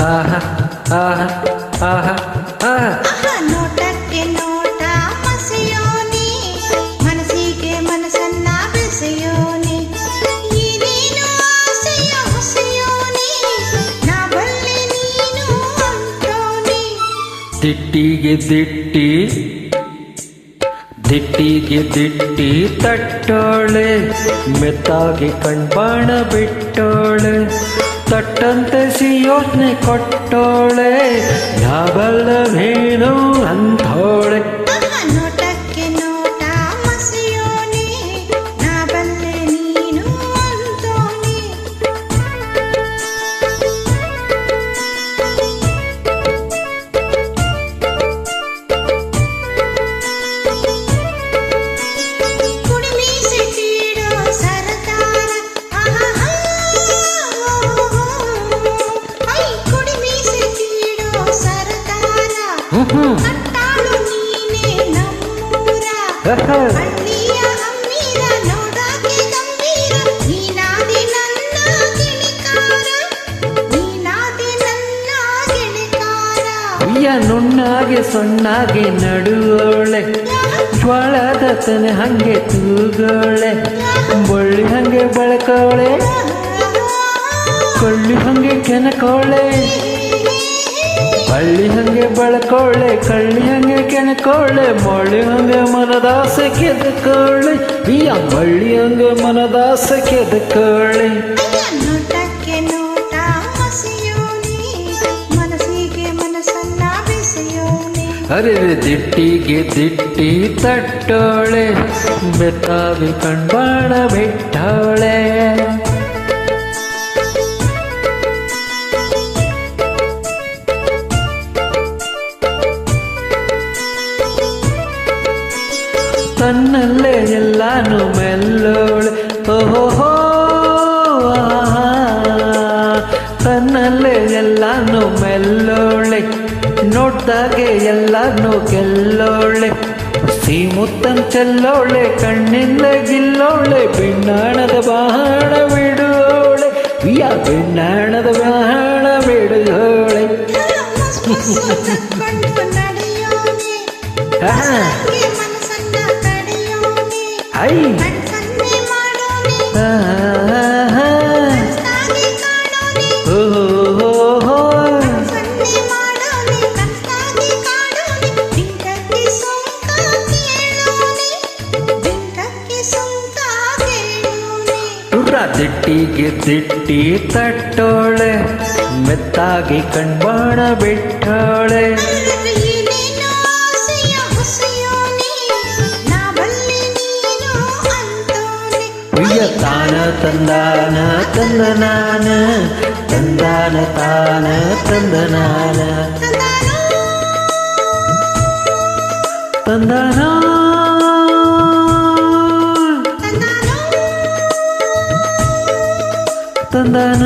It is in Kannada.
ಆಹಾ ಆಹಾ ಆಹಾ ಆಹಾ ನೋಟಕ್ಕೆ ನೋಟ ಮಸೆಯೋನಿ ಮನಸ್ಸಿಗೆ ಮನಸ್ಸನ್ನ ಬೆಸೆಯೋನಿ ನೀನೇನು ಆಸೆಯ ಹೊಸೆಯೋನಿ ನಾ ಬಲ್ಲೆ ನೀನು ಅಂತೋನಿ ದಿಟ್ಟಿಗೆ ದಿಟ್ಟಿ ದಿಟ್ಟಿಗೆ ದಿಟ್ಟಿ ತಟ್ಟೋಳೆ ಮೆತ್ತಾಗಿ ಕಣ್ಬಾಣ ಬಿಟ್ಟೋಳೆ ತಟ್ಟಂತೆ ಯೋಚನೆ ಕೊಟ್ಟೋಳೆ ಯಾಬಲ್ಲವೇನು ಅಂಥೋಳೆ ನೋಟಕ್ಕೆ ನೋಟ ಮಸೆಯೋನಿ ನಾ ಬಲ್ಲೆ ನೀನು ಅಂತೋನಿ ಕುಡಿಮೀಸೆ ತೀಡೋ ಸರದಾರ ಐ ಕುಡಿಮೀಸೆ ತೀಡೋ ಸರದಾರ ಕಟ್ಟಾಳು ನೀನೇ ನಮ್ಮೂರ ಹಳ್ಳಿಯ ಹಮ್ಮೀರ ನೋಡಾಕೆ ಗಂಭೀರ ನೀನಾದೆ ನನ್ನ ಗೆಳೆಕಾರ ನೀನಾದೆ ನನ್ನ ಗೆಳೆಕಾರ ಉಯ್ಯ ನುಣ್ಣಾಗೆ ಸೊಣ್ಣಾಗೆ ನಡುವೋಳೆ ಜ್ವಾಳದ ತನೆ ಹಂಗೆ ತೂಗೋಳೆ ಬಳ್ಳಿ ಹಂಗೆ ಬಳಕೋಳೆ ಕೊಳ್ಳಿ ಹಂಗೆ ಕೆನಕೋಳೆ ಬಳ್ಳಿ ಹಂಗೆ ಬಳಕೋಳೆ ಕಳ್ಳಿ ಹಂಗೆ ಕೆನಕೋಳೆ ಮೊಳ್ಳಿ ಹಂಗೆ ಮನದಾಸೆ ಕೆದಕೋಳೆ ಬಿಯ ಬಳ್ಳಿ ಹಂಗೆ ಮನದಾಸೆ ಕೆದಕೋಳೆ ನೋಟಕ್ಕೆ ನೋಟ ಮಸೆಯೋನಿ ಮನಸ್ಸಿಗೆ ಮನಸ್ಸನ್ನ ಬೆಸೆಯೋನಿ ಅರೆ ದಿಟ್ಟಿಗೆ ದಿಟ್ಟಿ ತಟ್ಟೋಳೆ ಬೆತ್ತಾಗಿ ಕಣ್ಬಾಣ ಬಿಟ್ಟೋಳೆ ತನ್ನಲ್ಲೇ ಎಲ್ಲಾನು ಮೆಲ್ಲೋಳೆ ಓಹೋ ತನ್ನಲ್ಲೇ ಎಲ್ಲಾನು ಮೆಲ್ಲೋಳೆ ನೋಡ್ದಾಗೆ ಎಲ್ಲಾನು ಗೆಲ್ಲೋಳೆ ಸೀಮುತ್ತನ್ ಚೆಲ್ಲೋಳೆ ಕಣ್ಣಿಂದ ಗಿಲ್ಲೋಳೆ ಬಿಣ್ಣಾಣದ ಬಾಣ ಬಿಡೋಳೆ ವಿಯ ಬಿಣ್ಣಾಣದ ಬಾಣ ಬಿಡೋಳೆ ನಕ್ಕೊಂಡು ನಡೆಯೋನಿ ಮನಸ್ಸಿಗೆ ಮನಸ್ಸನ್ನ ತಡೆಯೋನಿ ಐ ಕಣ್ಸನ್ನೆ ಮಾಡೋನಿ ಕನಸಾಗಿ ಕಾಣೋನಿ ಓಹೋ ಕಣ್ಸನ್ನೆ ಮಾಡೋನಿ ಕನಸಾಗಿ ಕಾಣೋನಿ ಬಿಂಕಕ್ಕೆ ಸುಂಕ ಕೇಳೋನಿ ಬಿಂಕಕ್ಕೆ ಸುಂಕ ಕೇಳೋನಿ ದಿಟ್ಟಿಗೆ ದಿಟ್ಟಿ ತಟ್ಟೋಳೆ ಮೆತ್ತಾಗಿ ಕಣ್ಬಾಣ ಬಿಟ್ಟೋಳೆ ಏನೇನೋ ಆಸೆಯ ಹೊಸೆಯೋನಿ ನಾ ಬಲ್ಲೆ ನೀನು ಅಂತೋನಿ ಉಯ್ಯ ತಾನ ತಂದಾನ ತಂದನಾನ ತಂದಾನ ತಾನ ತಂದನಾನ ತಂದನ ತಂದನ